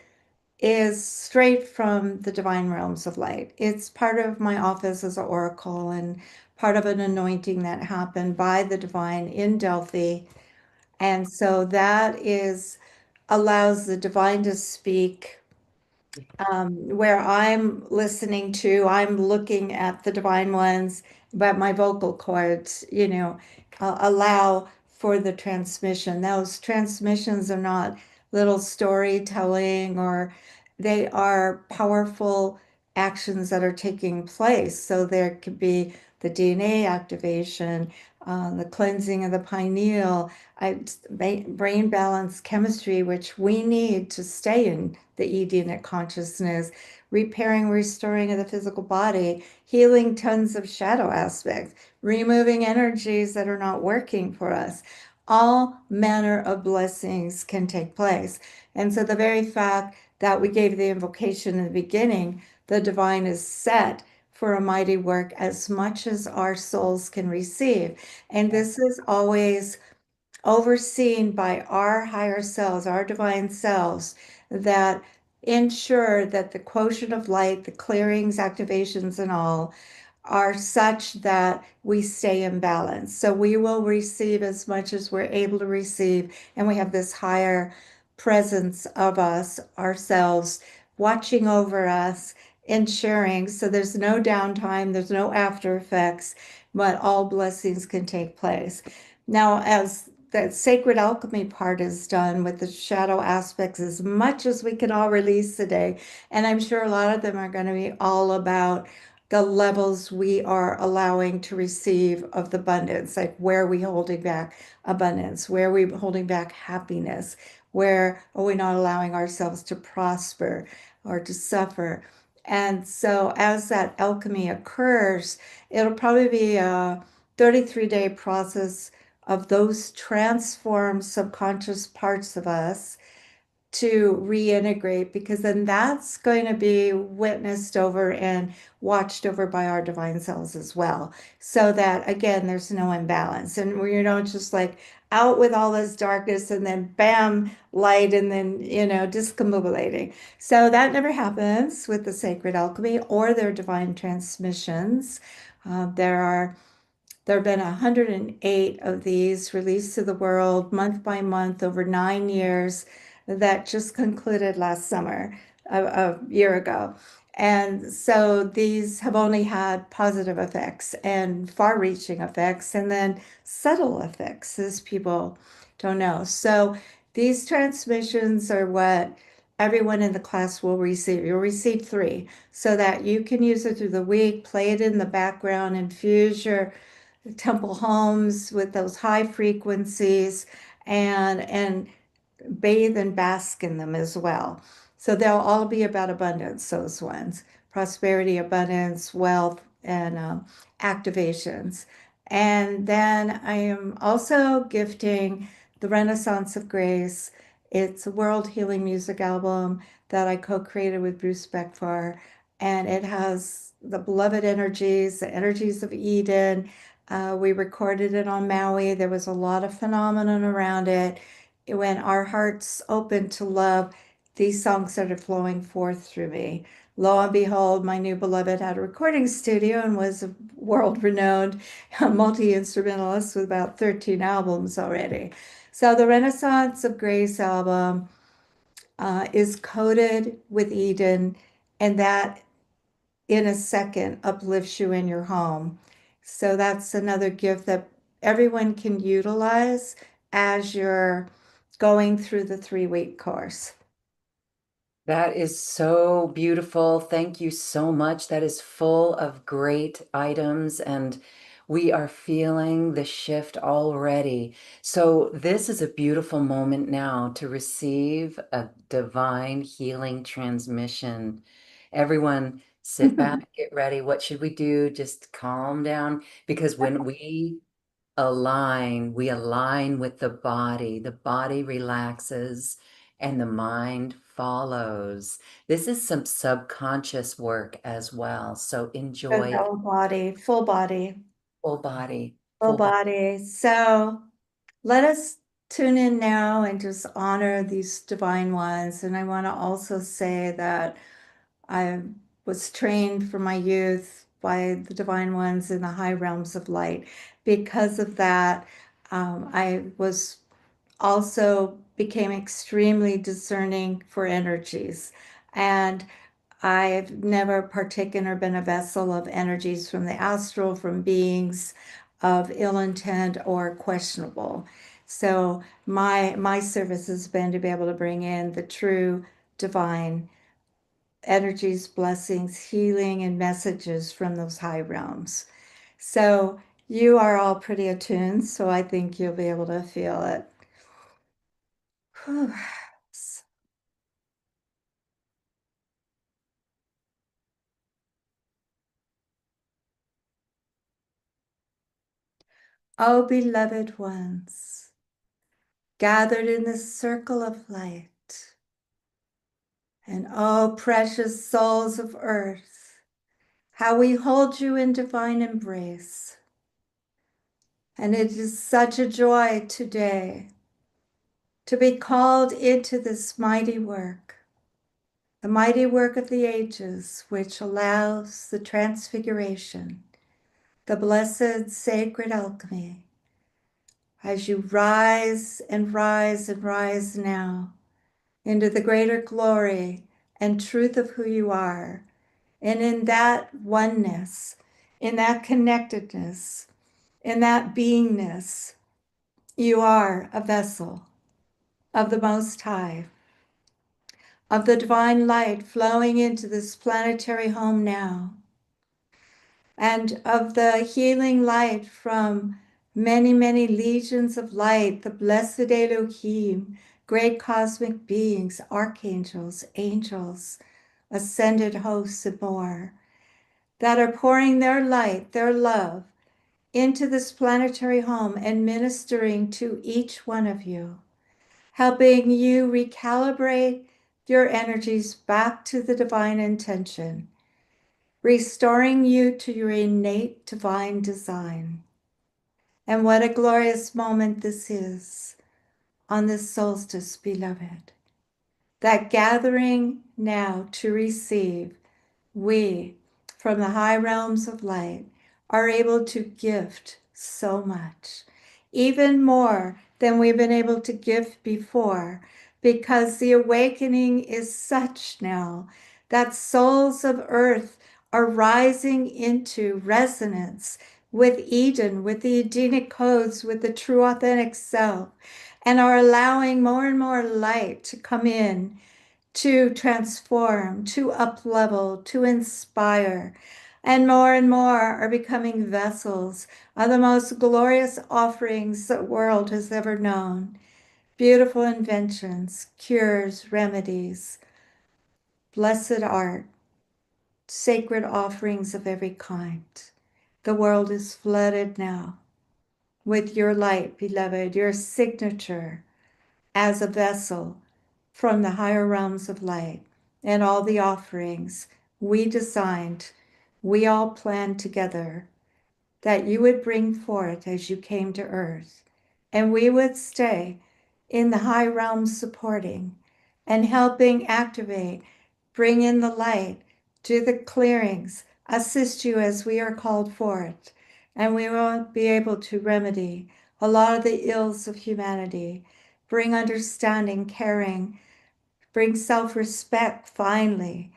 is straight from the divine realms of light. It's part of my office as an oracle and part of an anointing that happened by the divine in Delphi. And so that is allows the divine to speak Where I'm listening to, I'm looking at the divine ones, but my vocal cords, allow for the transmission. Those transmissions are not little storytelling, or they are powerful actions that are taking place. So there could be the DNA activation, the cleansing of the pineal, brain balance chemistry, which we need to stay in the Edenic consciousness, repairing, restoring of the physical body, healing tons of shadow aspects, removing energies that are not working for us. All manner of blessings can take place. And so the very fact that we gave the invocation in the beginning, the divine is set for a mighty work as much as our souls can receive. And this is always overseen by our higher selves, our divine selves, that ensure that the quotient of light, the clearings, activations, and all are such that we stay in balance. So we will receive as much as we're able to receive, and we have this higher presence of us, ourselves, watching over us, ensuring. So there's no downtime, there's no after effects, but all blessings can take place. Now, as that sacred alchemy part is done with the shadow aspects, as much as we can all release today, and I'm sure a lot of them are going to be all about the levels we are allowing to receive of the abundance, like where are we holding back abundance, where are we holding back happiness, where are we not allowing ourselves to prosper or to suffer. And so as that alchemy occurs, it'll probably be a 33-day process of those transformed subconscious parts of us to reintegrate, because then that's going to be witnessed over and watched over by our divine selves as well. So that again, there's no imbalance. And we're just like out with all this darkness and then bam, light, and then, discombobulating. So that never happens with the sacred alchemy or their divine transmissions. There have been 108 of these released to the world month by month over 9 years that just concluded last summer, a year ago. And so these have only had positive effects and far reaching effects, and then subtle effects, as people don't know. So these transmissions are what everyone in the class will receive. You'll receive three so that you can use it through the week, play it in the background, infuse your temple homes with those high frequencies, and bathe and bask in them as well. So they'll all be about abundance, those ones: prosperity, abundance, wealth, and activations. And then I am also gifting the Renaissance of Grace. It's a world healing music album that I co-created with Bruce Beckfar, and it has the beloved energies, the energies of Eden. We recorded it on Maui. There was a lot of phenomenon around it. When our hearts opened to love, these songs started flowing forth through me. Lo and behold, my new beloved had a recording studio and was a world-renowned multi-instrumentalist with about 13 albums already. So the Renaissance of Grace album is coded with Eden, and that in a second uplifts you in your home. So that's another gift that everyone can utilize as you're going through the 3-week course. That is so beautiful. Thank you so much. That is full of great items, and we are feeling the shift already. So, this is a beautiful moment now to receive a divine healing transmission. Everyone, sit back, get ready. What should we do? Just calm down, because when we align with the body relaxes and the mind follows. This is some subconscious work as well. So The enjoy it. whole body, full body, Full body, full full body. body. So let us tune in now and just honor these divine ones. And I want to also say that I was trained from my youth by the divine ones in the high realms of light. Because of that, I was also became extremely discerning for energies. And I've never partaken or been a vessel of energies from the astral, from beings of ill intent or questionable. So my service has been to be able to bring in the true divine energies, blessings, healing, and messages from those high realms. So you are all pretty attuned, so I think you'll be able to feel it. Whew. Oh, beloved ones, gathered in this circle of light, and oh, precious souls of earth, how we hold you in divine embrace. And it is such a joy today to be called into this mighty work, the mighty work of the ages, which allows the transfiguration, the blessed sacred alchemy, as you rise and rise and rise now into the greater glory and truth of who you are. And in that oneness, in that connectedness, in that beingness, you are a vessel of the Most High, of the divine light flowing into this planetary home now, and of the healing light from many, many legions of light, the blessed Elohim, great cosmic beings, archangels, angels, ascended hosts, and more, that are pouring their light, their love into this planetary home and ministering to each one of you, helping you recalibrate your energies back to the divine intention, restoring you to your innate divine design. And what a glorious moment this is on this solstice, beloved. That gathering now to receive, we, from the high realms of light, are able to gift so much, even more than we've been able to give before, because the awakening is such now that souls of earth are rising into resonance with Eden, with the Edenic codes, with the true authentic self, and are allowing more and more light to come in to transform, to uplevel, to inspire. And more are becoming vessels of the most glorious offerings the world has ever known. Beautiful inventions, cures, remedies, blessed art, sacred offerings of every kind. The world is flooded now with your light, beloved, your signature as a vessel from the higher realms of light, and all the offerings we designed, we all planned together that you would bring forth as you came to earth. And we would stay in the high realms supporting and helping activate, bring in the light, do the clearings, assist you as we are called forth. And we will be able to remedy a lot of the ills of humanity, bring understanding, caring, bring self-respect finally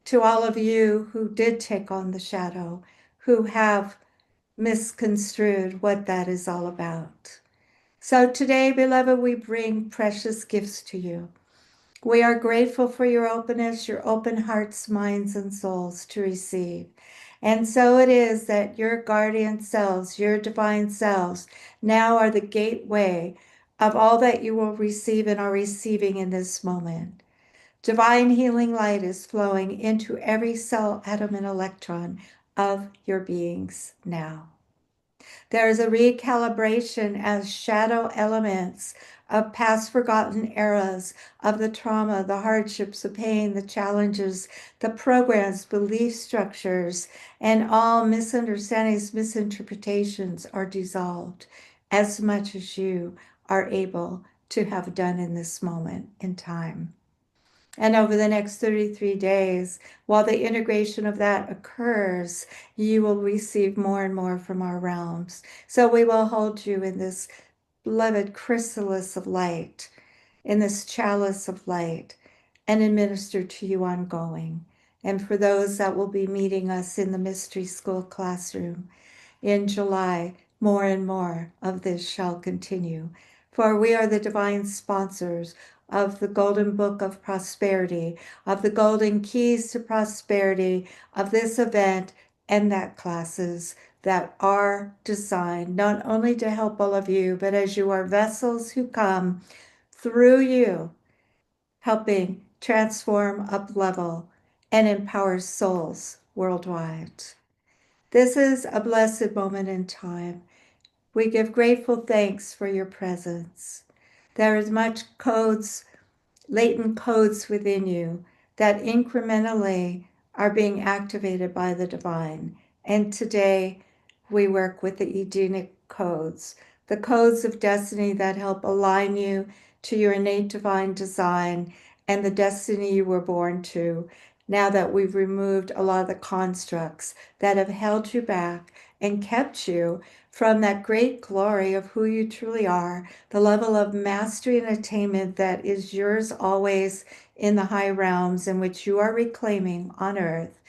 to all of you who did take on the shadow, who have misconstrued what that is all about. So today, beloved, we bring precious gifts to you. We are grateful for your openness, your open hearts, minds, and souls to receive. And so it is that your guardian selves, your divine selves, now are the gateway of all that you will receive and are receiving in this moment. Divine healing light is flowing into every cell, atom, and electron of your beings now. There is a recalibration as shadow elements of past forgotten eras of the trauma, the hardships, the pain, the challenges, the programs, belief structures, and all misunderstandings, misinterpretations are dissolved as much as you are able to have done in this moment in time. And over the next 33 days, while the integration of that occurs, you will receive more and more from our realms. So we will hold you in this beloved chrysalis of light, in this chalice of light, and administer to you ongoing. And for those that will be meeting us in the Mystery School classroom in July, more and more of this shall continue. For we are the divine sponsors of the Golden Book of Prosperity, of the Golden Keys to Prosperity, of this event and that classes that are designed not only to help all of you, but as you are vessels who come through you, helping transform, up level, and empower souls worldwide. This is a blessed moment in time. We give grateful thanks for your presence. There is much codes, latent codes within you that incrementally are being activated by the divine. And today we work with the Edenic codes, the codes of destiny that help align you to your innate divine design and the destiny you were born to. Now that we've removed a lot of the constructs that have held you back and kept you from that great glory of who you truly are, the level of mastery and attainment that is yours always in the high realms in which you are reclaiming on earth,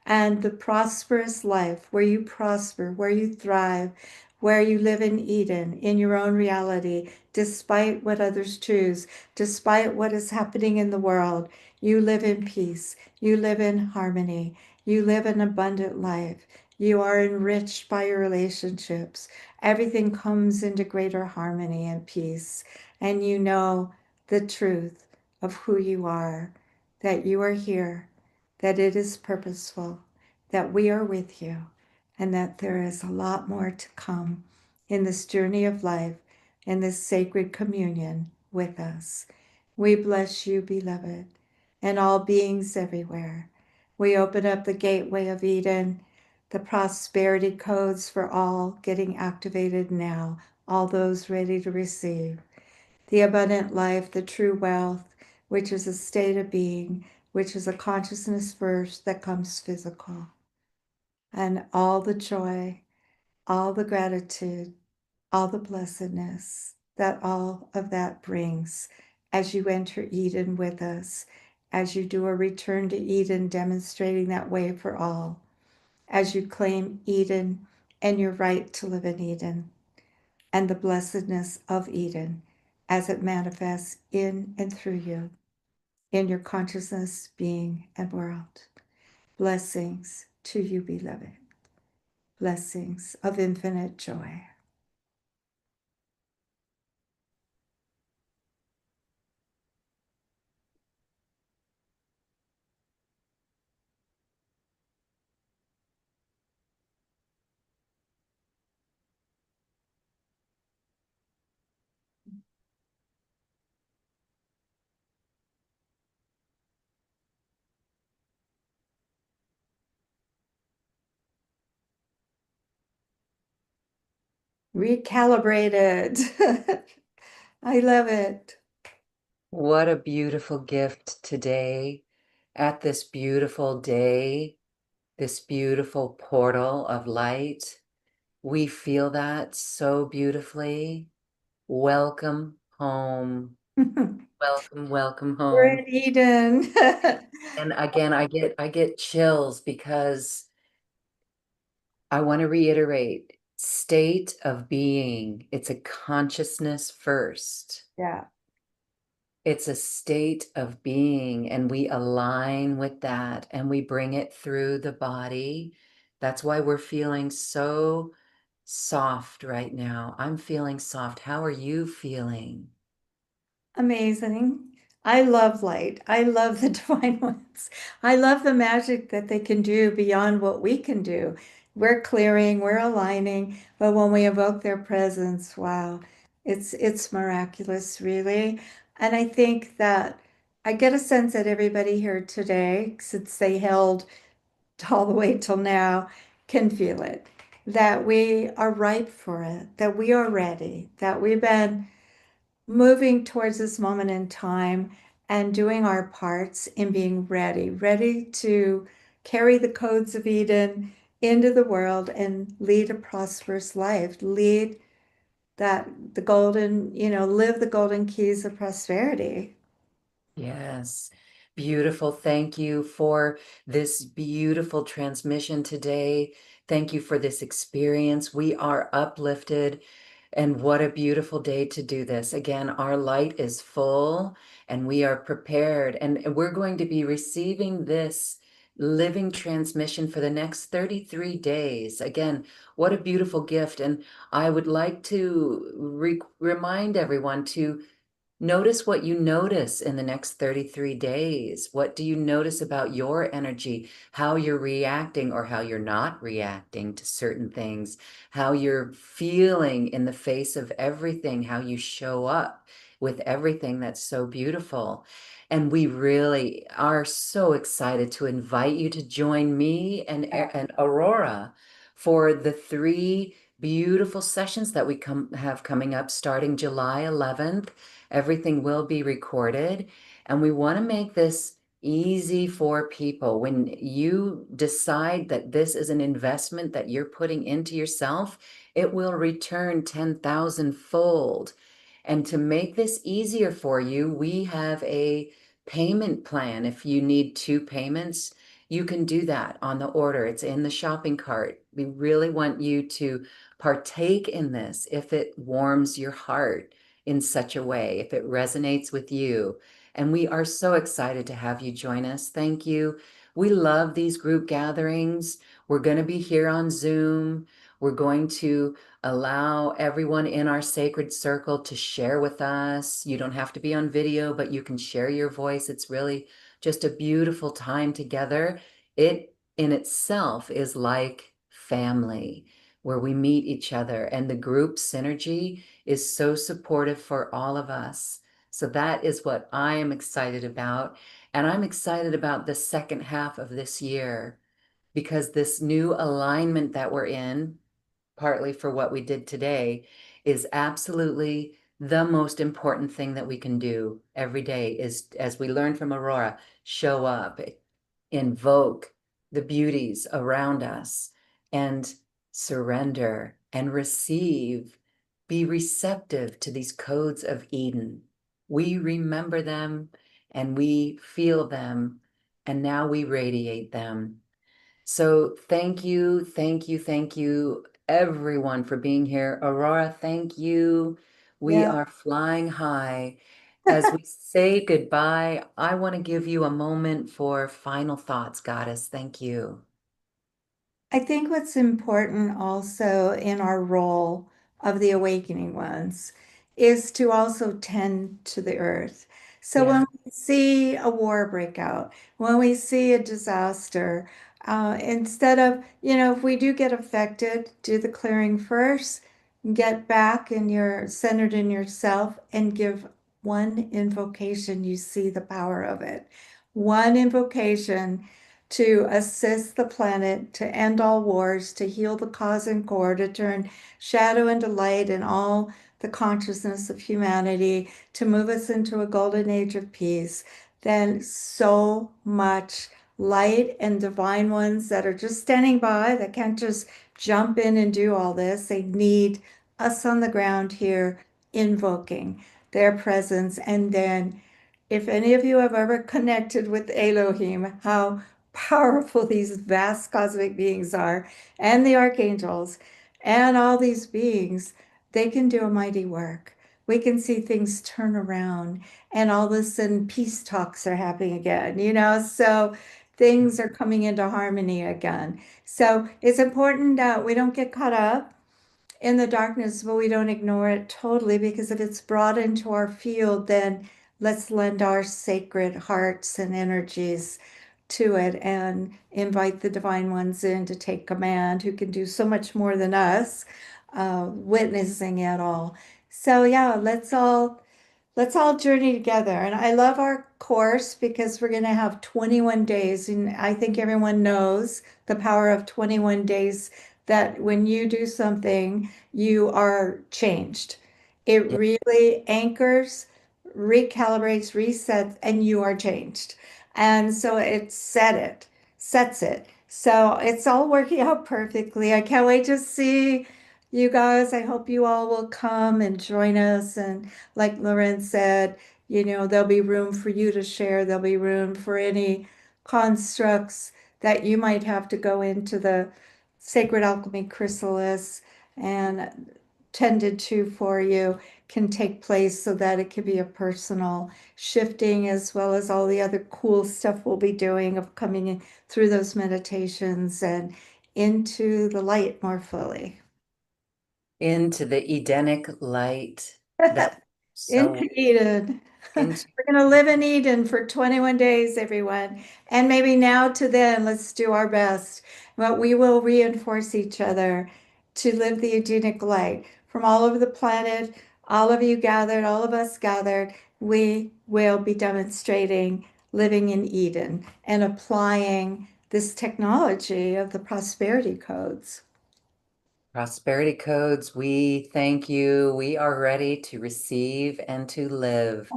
and the prosperous life where you prosper, where you thrive, where you live in Eden, in your own reality, despite what others choose, despite what is happening in the world. You live in peace, you live in harmony, you live an abundant life. You are enriched by your relationships. Everything comes into greater harmony and peace. And you know the truth of who you are, that you are here, that it is purposeful, that we are with you, and that there is a lot more to come in this journey of life, in this sacred communion with us. We bless you, beloved, and all beings everywhere. We open up the gateway of Eden, the prosperity codes for all getting activated now, all those ready to receive. The abundant life, the true wealth, which is a state of being, which is a consciousness first that comes physical. And all the joy, all the gratitude, all the blessedness that all of that brings as you enter Eden with us, as you do a return to Eden, demonstrating that way for all, as you claim Eden and your right to live in Eden, and the blessedness of Eden as it manifests in and through you, in your consciousness, being, and world. Blessings to you, beloved. Blessings of infinite joy. Recalibrated. I love it. What a beautiful gift today at this beautiful day, this beautiful portal of light. We feel that so beautifully. Welcome home. Welcome, welcome We're home. in Eden. And again, I get chills because I want to reiterate state of being. It's a consciousness first. Yeah, It's a state of being, and we align with that and we bring it through the body. That's why we're feeling so soft right now. I'm feeling soft. How are you feeling? amazing. I love light. I love the divine ones. I love the magic that they can do beyond what we can do. We're clearing, we're aligning, but when we evoke their presence, wow, it's miraculous, really. And I think that I get a sense that everybody here today, since they held all the way till now, can feel it, that we are ripe for it, that we are ready, that we've been moving towards this moment in time and doing our parts in being ready, ready to carry the codes of Eden into the world and lead a prosperous life, lead that the golden, live the golden keys of prosperity. Yes. Beautiful. Thank you for this beautiful transmission today. Thank you for this experience. We are uplifted, and what a beautiful day to do this. Again, our light is full and we are prepared, and we're going to be receiving this living transmission for the next 33 days. Again, what a beautiful gift. And I would like to remind everyone to notice what you notice in the next 33 days. What do you notice about your energy, how you're reacting or how you're not reacting to certain things, how you're feeling in the face of everything, how you show up with everything that's so beautiful. And we really are so excited to invite you to join me and Aurora for the three beautiful sessions that we have coming up starting July 11th. Everything will be recorded, and we want to make this easy for people. When you decide that this is an investment that you're putting into yourself, it will return 10,000 fold. And to make this easier for you, we have a payment plan. If you need two payments, you can do that on the order. It's in the shopping cart. We really want you to partake in this if it warms your heart in such a way, if it resonates with you. And we are so excited to have you join us. Thank you. We love these group gatherings. We're going to be here on Zoom. We're going to allow everyone in our sacred circle to share with us. You don't have to be on video, but you can share your voice. It's really just a beautiful time together. It in itself is like family, where we meet each other, and the group synergy is so supportive for all of us. So that is what I am excited about. And I'm excited about the second half of this year because this new alignment that we're in, partly for what we did today, is absolutely the most important thing that we can do every day is, as we learned from Aurora, show up, invoke the beauties around us, and surrender and receive, be receptive to these codes of Eden. We remember them and we feel them, and now we radiate them. So thank you, thank you, thank you, everyone, for being here. Aurora, thank you. We Yeah. are flying high. As we say goodbye, I want to give you a moment for final thoughts, Goddess. Thank you. I think what's important also in our role of the awakening ones is to also tend to the earth. So Yeah. when we see a war break out, when we see a disaster, instead of, if we do get affected, do the clearing first, get back and you're centered in yourself and give one invocation. You see the power of it. One invocation to assist the planet, to end all wars, to heal the cause and core, to turn shadow into light and all the consciousness of humanity, to move us into a golden age of peace, then so much light and divine ones that are just standing by, that can't just jump in and do all this. They need us on the ground here invoking their presence. And then if any of you have ever connected with Elohim, how powerful these vast cosmic beings are, and the archangels, and all these beings, they can do a mighty work. We can see things turn around, and all of a sudden, peace talks are happening again, so things are coming into harmony again. So it's important that we don't get caught up in the darkness, but we don't ignore it totally, because if it's brought into our field, then let's lend our sacred hearts and energies to it and invite the divine ones in to take command, who can do so much more than us, witnessing it all. So yeah, let's all journey together. And I love our course because we're going to have 21 days. And I think everyone knows the power of 21 days, that when you do something, you are changed. It Yeah. really anchors, recalibrates, resets, and you are changed. And so sets it. So it's all working out perfectly. I can't wait to see you guys. I hope you all will come and join us. And like Loren said, There'll be room for you to share. There'll be room for any constructs that you might have to go into the sacred alchemy chrysalis and tended to for you can take place so that it can be a personal shifting as well as all the other cool stuff we'll be doing of coming in through those meditations and into the light more fully. Into the Edenic light that so Into Eden. into We're going to live in Eden for 21 days, everyone. And maybe now to then, let's do our best. But we will reinforce each other to live the Edenic light from all over the planet. All of you gathered, all of us gathered, we will be demonstrating living in Eden and applying this technology of the prosperity codes. prosperity codes. We thank you. We are ready to receive and to live.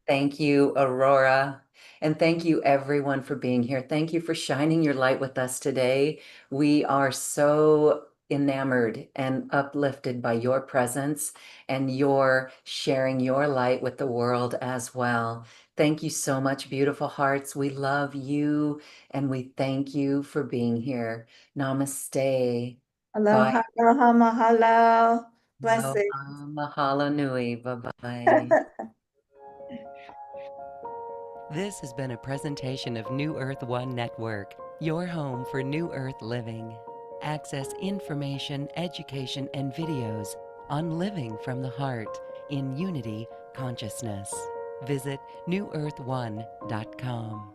Thank you, Aurora. And thank you, everyone, for being here. Thank you for shining your light with us today. We are so enamored and uplifted by your presence and your sharing your light with the world as well. Thank you so much, beautiful hearts. We love you and we thank you for being here. Namaste. Bye. Aloha, aloha, mahalo. Blessings. Aloha, mahalo nui. Bye-bye. This has been a presentation of New Earth One Network, your home for New Earth living. Access information, education, and videos on living from the heart in unity consciousness. Visit newearth1.com.